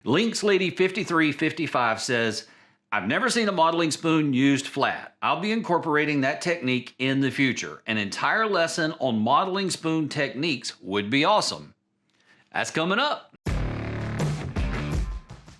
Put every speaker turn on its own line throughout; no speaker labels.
Lynx Lady 5355 says, I've never seen a modeling spoon used flat. I'll be incorporating that technique in the future. An entire lesson on modeling spoon techniques would be awesome. That's coming up.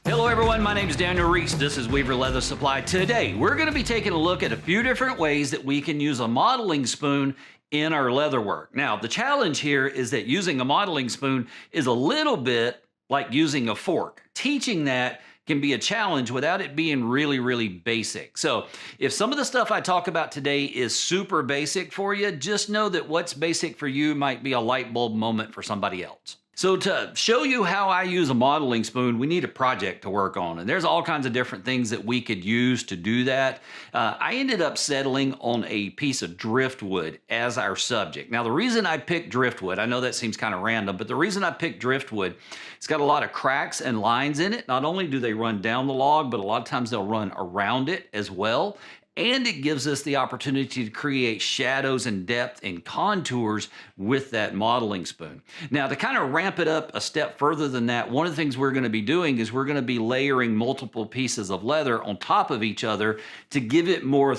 Hello everyone, my name is Daniel Reese. This is Weaver Leather Supply. Today, we're going to be taking a look at a few different ways that we can use a modeling spoon in our leather work. Now, the challenge here is that using a modeling spoon is a little bit like using a fork. Teaching that can be a challenge without it being really basic. So if some of the stuff I talk about today is super basic for you, just know that what's basic for you might be a light bulb moment for somebody else. So to show you how I use a modeling spoon, we need a project to work on. And there's all kinds of different things that we could use to do that. I ended up settling on a piece of driftwood as our subject. Now, the reason I picked driftwood, I know that seems kind of random, but the reason I picked driftwood, it's got a lot of cracks and lines in it. Not only do they run down the log, but a lot of times they'll run around it as well. And it gives us the opportunity to create shadows and depth and contours with that modeling spoon. Now, to kind of ramp it up a step further than that, one of the things we're going to be doing is we're going to be layering multiple pieces of leather on top of each other to give it more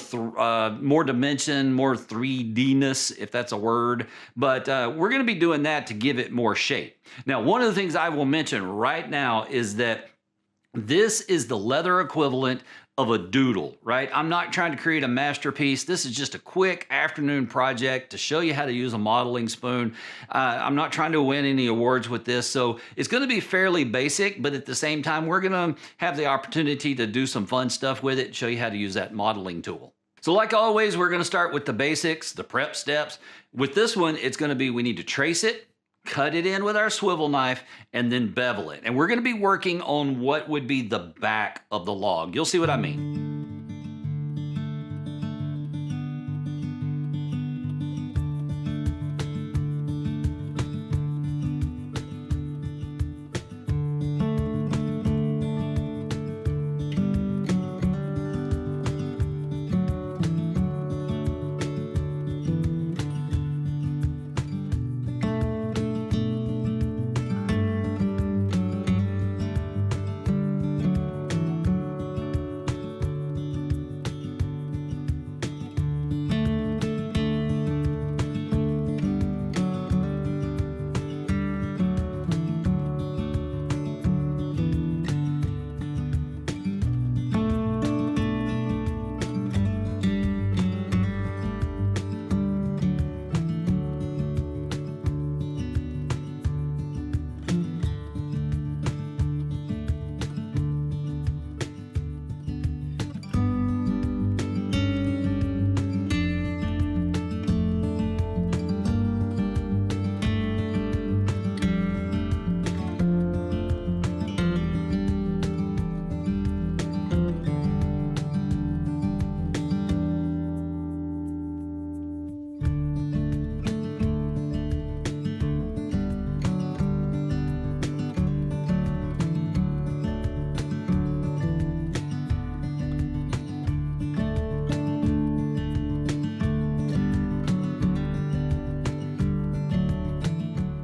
dimension, more 3D-ness, if that's a word. But we're going to be doing that to give it more shape. Now, one of the things I will mention right now is that this is the leather equivalent of a doodle, right? I'm not trying to create a masterpiece. This is just a quick afternoon project to show you how to use a modeling spoon. I'm not trying to win any awards with this, so it's going to be fairly basic, but at the same time, we're going to have the opportunity to do some fun stuff with it and show you how to use that modeling tool. So like always, we're going to start with the basics, the prep steps. With this one, it's going to be we need to trace it, cut it in with our swivel knife, and then bevel it. And we're going to be working on what would be the back of the log. You'll see what I mean.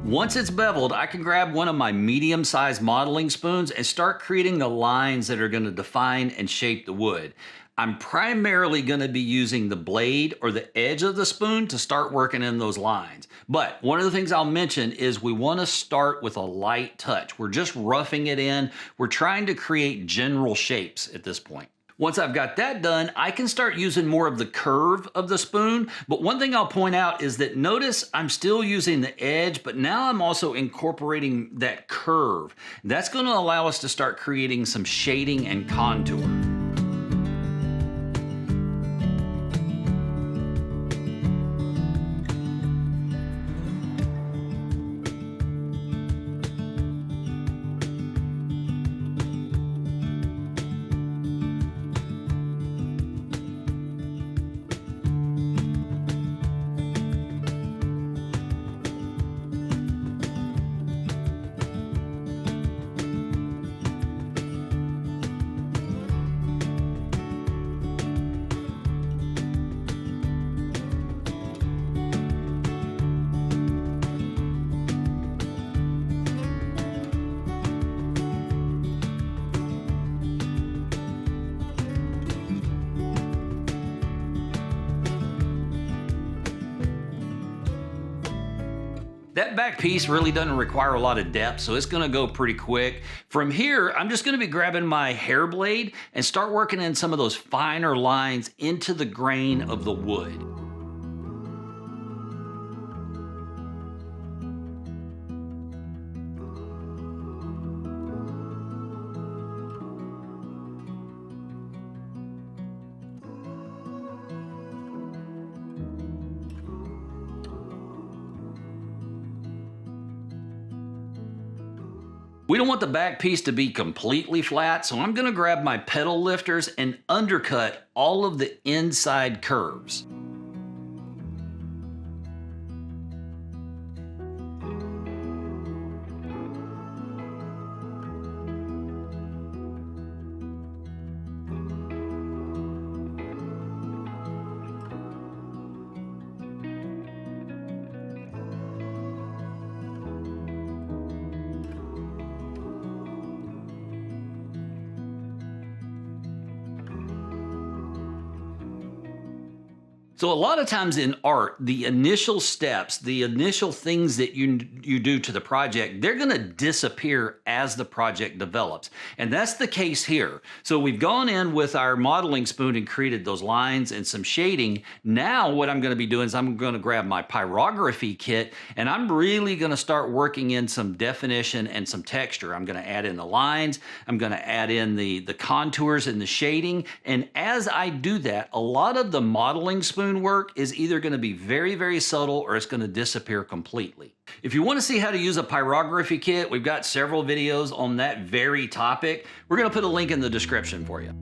Once it's beveled, I can grab one of my medium-sized modeling spoons and start creating the lines that are going to define and shape the wood. I'm primarily going to be using the blade or the edge of the spoon to start working in those lines. But one of the things I'll mention is we want to start with a light touch. We're just roughing it in. We're trying to create general shapes at this point. Once I've got that done, I can start using more of the curve of the spoon. But one thing I'll point out is that notice I'm still using the edge, but now I'm also incorporating that curve. That's going to allow us to start creating some shading and contour. That back piece really doesn't require a lot of depth, so it's gonna go pretty quick. From here, I'm just gonna be grabbing my hair blade and start working in some of those finer lines into the grain of the wood. We don't want the back piece to be completely flat, so I'm gonna grab my pedal lifters and undercut all of the inside curves. So a lot of times in art, the initial steps, the initial things that you do to the project, they're going to disappear as the project develops. And that's the case here. So we've gone in with our modeling spoon and created those lines and some shading. Now what I'm going to be doing is I'm going to grab my pyrography kit and I'm really going to start working in some definition and some texture. I'm going to add in the lines. I'm going to add in the contours and the shading. And as I do that, a lot of the modeling spoon work is either going to be very, very subtle or it's going to disappear completely. If you want to see how to use a pyrography kit, we've got several videos on that very topic. We're going to put a link in the description for you.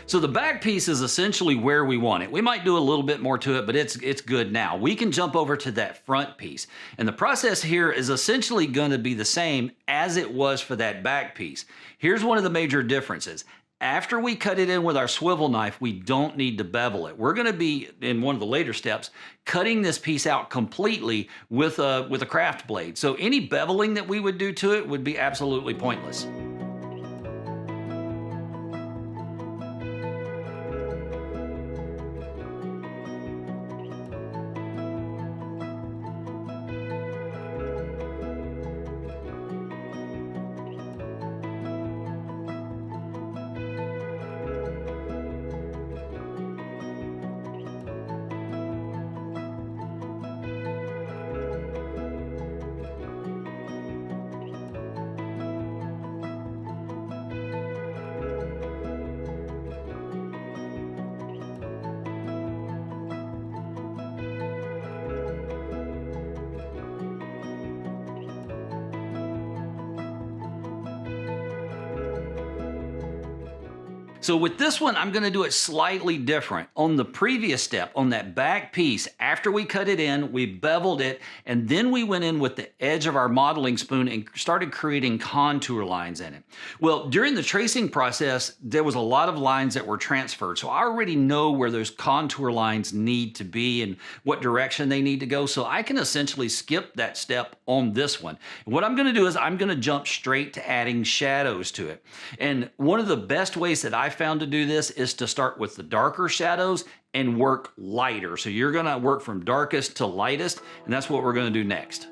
So the back piece is essentially where we want it. We might do a little bit more to it, but it's good now. We can jump over to that front piece. And the process here is essentially going to be the same as it was for that back piece. Here's one of the major differences. After we cut it in with our swivel knife, we don't need to bevel it. We're going to be, in one of the later steps, cutting this piece out completely with a craft blade. So any beveling that we would do to it would be absolutely pointless. So with this one, I'm going to do it slightly different. On the previous step, on that back piece, after we cut it in, we beveled it, and then we went in with the edge of our modeling spoon and started creating contour lines in it. Well, during the tracing process, there was a lot of lines that were transferred. So I already know where those contour lines need to be and what direction they need to go. So I can essentially skip that step on this one. And what I'm going to do is I'm going to jump straight to adding shadows to it. And one of the best ways that I found to do this is to start with the darker shadows and work lighter. So you're going to work from darkest to lightest, and that's what we're going to do next.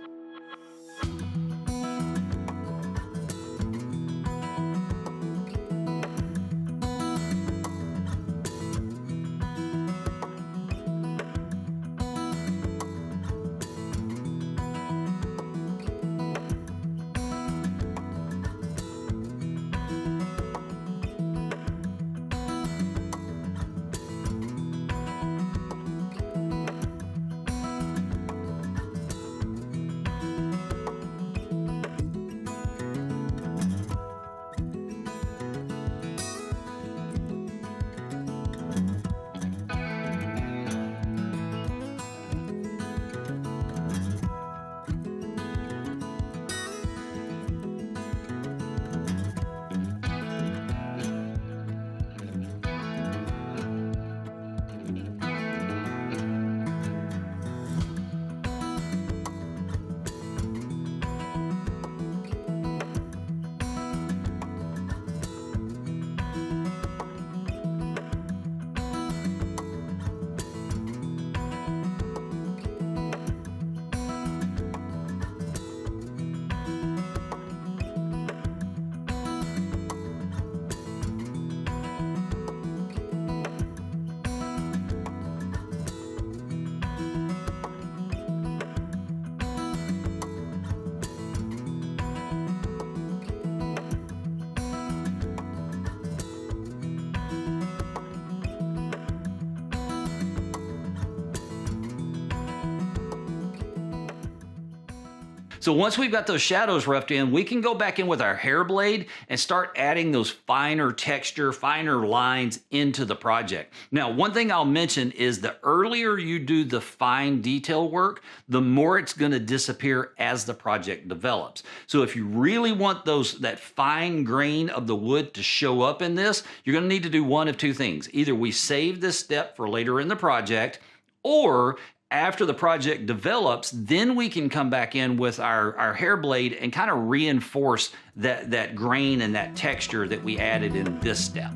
So once we've got those shadows roughed in, we can go back in with our hair blade and start adding those finer texture, finer lines into the project. Now, one thing I'll mention is the earlier you do the fine detail work, the more it's going to disappear as the project develops. So if you really want that fine grain of the wood to show up in this, you're going to need to do one of two things. Either we save this step for later in the project, or after the project develops, then we can come back in with our hair blade and kind of reinforce that grain and that texture that we added in this step.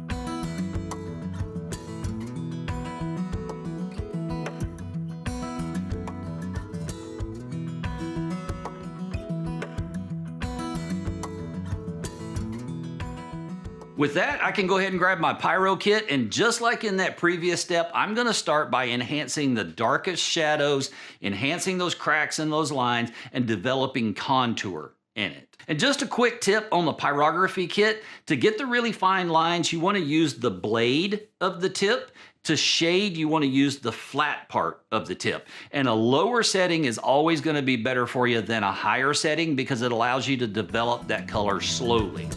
With that, I can go ahead and grab my pyro kit, and just like in that previous step, I'm going to start by enhancing the darkest shadows, enhancing those cracks in those lines, and developing contour in it. And just a quick tip on the pyrography kit, to get the really fine lines, you want to use the blade of the tip. To shade, you want to use the flat part of the tip. And a lower setting is always going to be better for you than a higher setting because it allows you to develop that color slowly.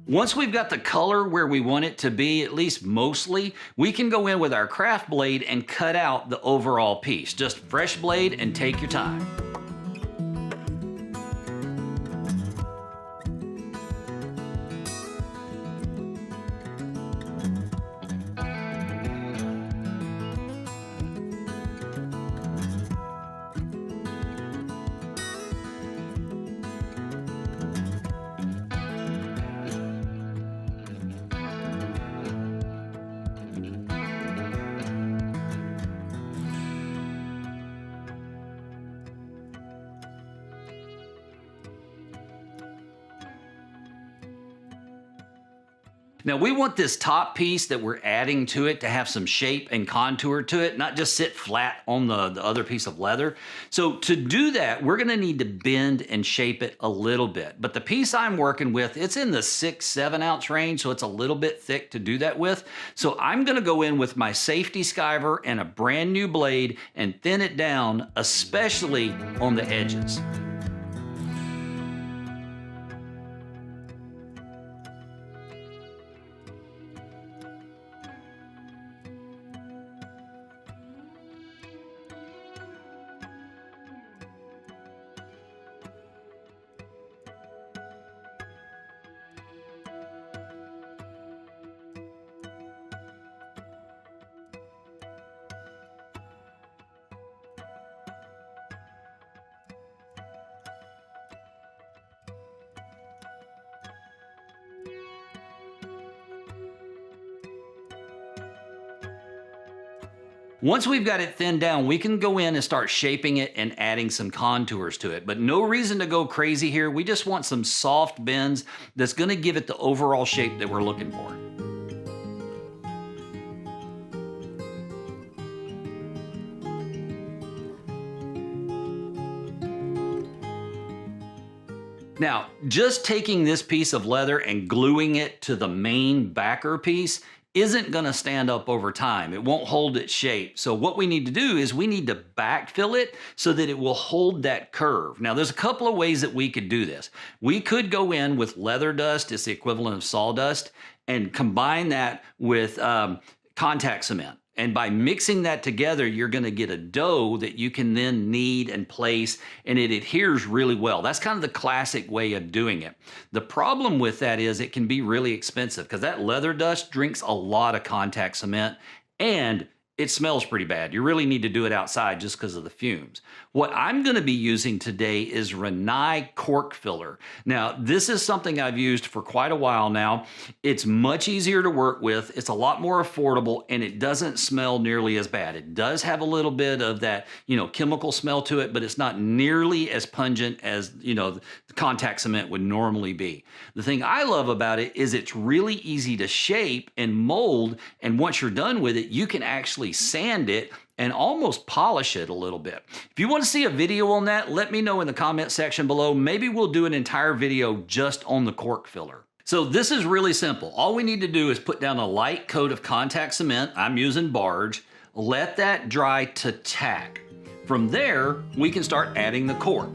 Once we've got the color where we want it to be, at least mostly, we can go in with our craft blade and cut out the overall piece. Just fresh blade and take your time. Now we want this top piece that we're adding to it to have some shape and contour to it, not just sit flat on the other piece of leather. So to do that, we're gonna need to bend and shape it a little bit. But the piece I'm working with, it's in the 6-7 ounce range, so it's a little bit thick to do that with. So I'm gonna go in with my safety skiver and a brand new blade and thin it down, especially on the edges. Once we've got it thinned down, we can go in and start shaping it and adding some contours to it. But no reason to go crazy here. We just want some soft bends that's going to give it the overall shape that we're looking for. Now, just taking this piece of leather and gluing it to the main backer piece isn't gonna stand up over time. It won't hold its shape. So what we need to do is we need to backfill it so that it will hold that curve. Now there's a couple of ways that we could do this. We could go in with leather dust, it's the equivalent of sawdust, and combine that with contact cement. And by mixing that together, you're gonna get a dough that you can then knead and place, and it adheres really well. That's kind of the classic way of doing it. The problem with that is it can be really expensive because that leather dust drinks a lot of contact cement and it smells pretty bad. You really need to do it outside just because of the fumes. What I'm gonna be using today is Renai cork filler. Now, this is something I've used for quite a while now. It's much easier to work with, it's a lot more affordable, and it doesn't smell nearly as bad. It does have a little bit of that, chemical smell to it, but it's not nearly as pungent as, the contact cement would normally be. The thing I love about it is it's really easy to shape and mold, and once you're done with it, you can actually sand it and almost polish it a little bit. If you want to see a video on that, let me know in the comment section below. Maybe we'll do an entire video just on the cork filler. So this is really simple. All we need to do is put down a light coat of contact cement. I'm using barge. Let that dry to tack. From there, we can start adding the cork.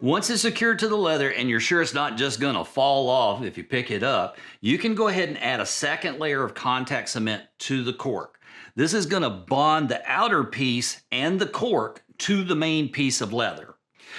Once it's secured to the leather and you're sure it's not just gonna fall off if you pick it up, you can go ahead and add a second layer of contact cement to the cork. This is gonna bond the outer piece and the cork to the main piece of leather.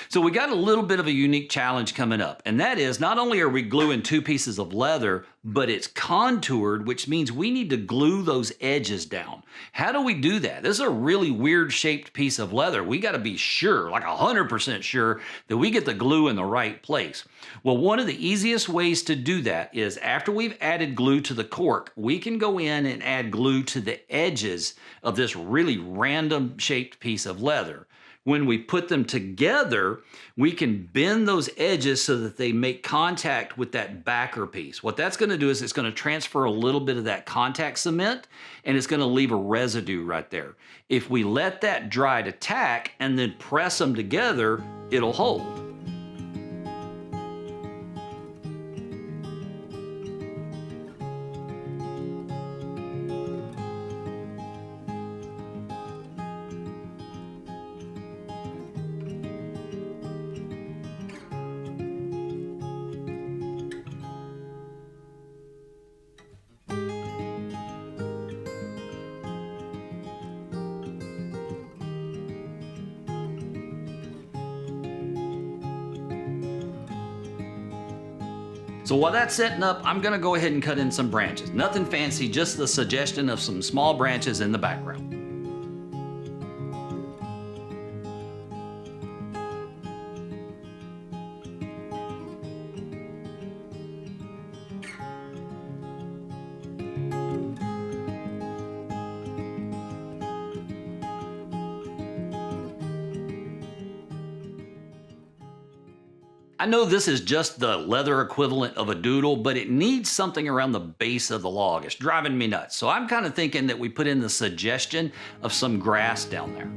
So we got a little bit of a unique challenge coming up, and that is not only are we gluing two pieces of leather, but it's contoured, which means we need to glue those edges down. How do we do that? This is a really weird shaped piece of leather. We got to be sure, like 100% sure, that we get the glue in the right place. Well, one of the easiest ways to do that is after we've added glue to the cork, we can go in and add glue to the edges of this really random shaped piece of leather. When we put them together, we can bend those edges so that they make contact with that backer piece. What that's going to do is it's going to transfer a little bit of that contact cement, and it's going to leave a residue right there. If we let that dry to tack and then press them together, it'll hold. So while that's setting up, I'm gonna go ahead and cut in some branches. Nothing fancy, just the suggestion of some small branches in the background. I know this is just the leather equivalent of a doodle, but it needs something around the base of the log. It's driving me nuts. So I'm kind of thinking that we put in the suggestion of some grass down there.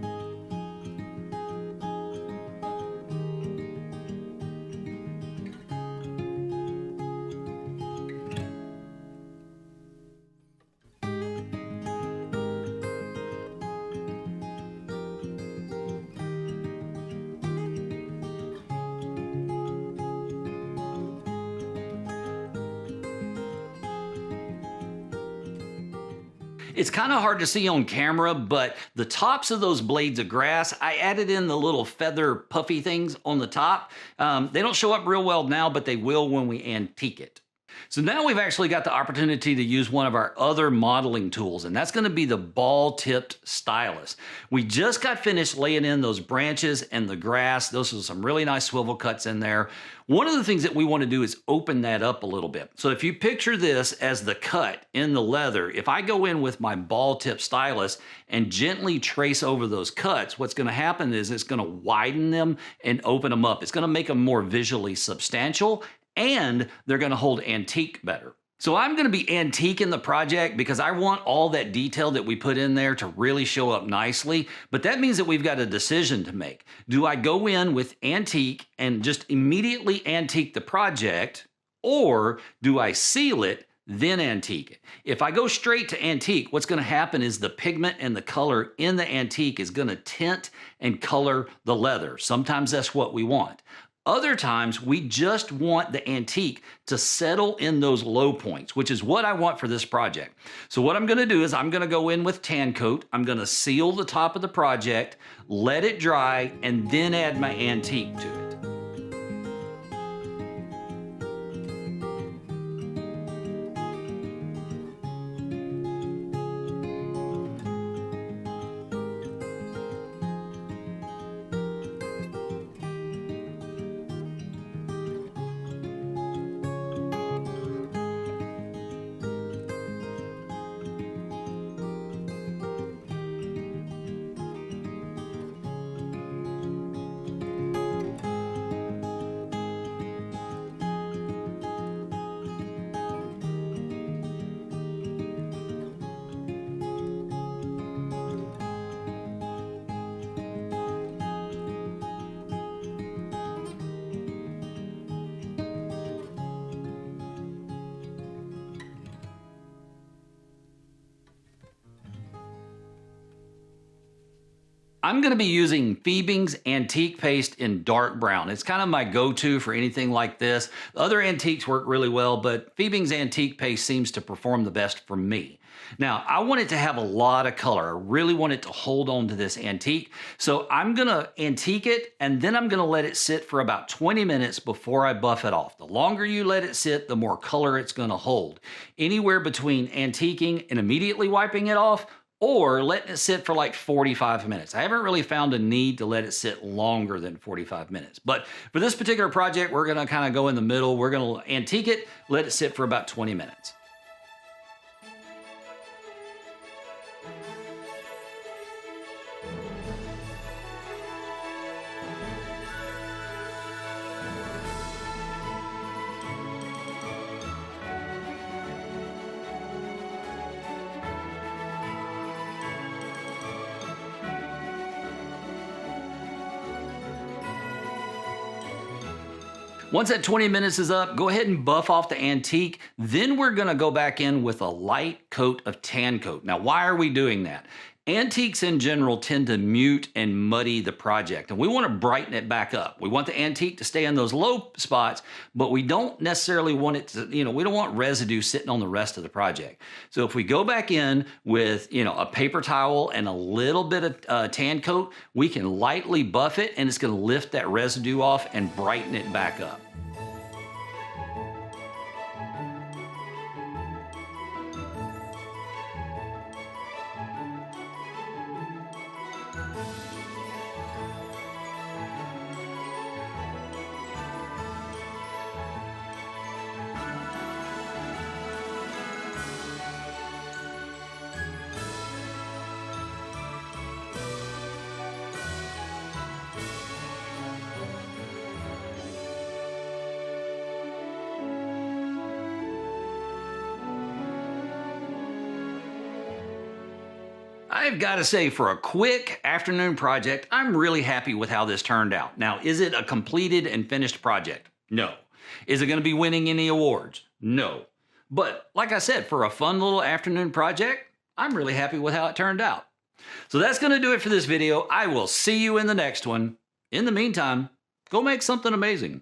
It's kind of hard to see on camera, but the tops of those blades of grass, I added in the little feather puffy things on the top. They don't show up real well now, but they will when we antique it. So now we've actually got the opportunity to use one of our other modeling tools, and that's going to be the ball-tipped stylus. We just got finished laying in those branches and the grass. Those are some really nice swivel cuts in there. One of the things that we want to do is open that up a little bit. So if you picture this as the cut in the leather, if I go in with my ball-tipped stylus and gently trace over those cuts, what's going to happen is it's going to widen them and open them up. It's going to make them more visually substantial, and they're going to hold antique better. So I'm going to be antiquing the project because I want all that detail that we put in there to really show up nicely. But that means that we've got a decision to make. Do I go in with antique and just immediately antique the project, or do I seal it, then antique it? If I go straight to antique, what's going to happen is the pigment and the color in the antique is going to tint and color the leather. Sometimes that's what we want. Other times, we just want the antique to settle in those low points, which is what I want for this project. So what I'm going to do is I'm going to go in with tan coat. I'm going to seal the top of the project, let it dry, and then add my antique to it. I'm going to be using Fiebing's Antique Paste in dark brown. It's kind of my go-to for anything like this. Other antiques work really well, but Fiebing's Antique Paste seems to perform the best for me. Now, I want it to have a lot of color. I really want it to hold on to this antique. So I'm going to antique it, and then I'm going to let it sit for about 20 minutes before I buff it off. The longer you let it sit, the more color it's going to hold. Anywhere between antiquing and immediately wiping it off, or letting it sit for like 45 minutes. I haven't really found a need to let it sit longer than 45 minutes. But for this particular project, we're gonna kind of go in the middle. We're gonna antique it, let it sit for about 20 minutes. Once that 20 minutes is up, go ahead and buff off the antique. Then we're gonna go back in with a light coat of tan coat. Now, why are we doing that? Antiques in general tend to mute and muddy the project, and we want to brighten it back up. We want the antique to stay in those low spots, but we don't necessarily want it to, we don't want residue sitting on the rest of the project. So if we go back in with, a paper towel and a little bit of tan coat, we can lightly buff it, and it's going to lift that residue off and brighten it back up. I've got to say, for a quick afternoon project, I'm really happy with how this turned out. Now, is it a completed and finished project? No. Is it going to be winning any awards? No. But like I said, for a fun little afternoon project, I'm really happy with how it turned out. So that's going to do it for this video. I will see you in the next one. In the meantime, go make something amazing.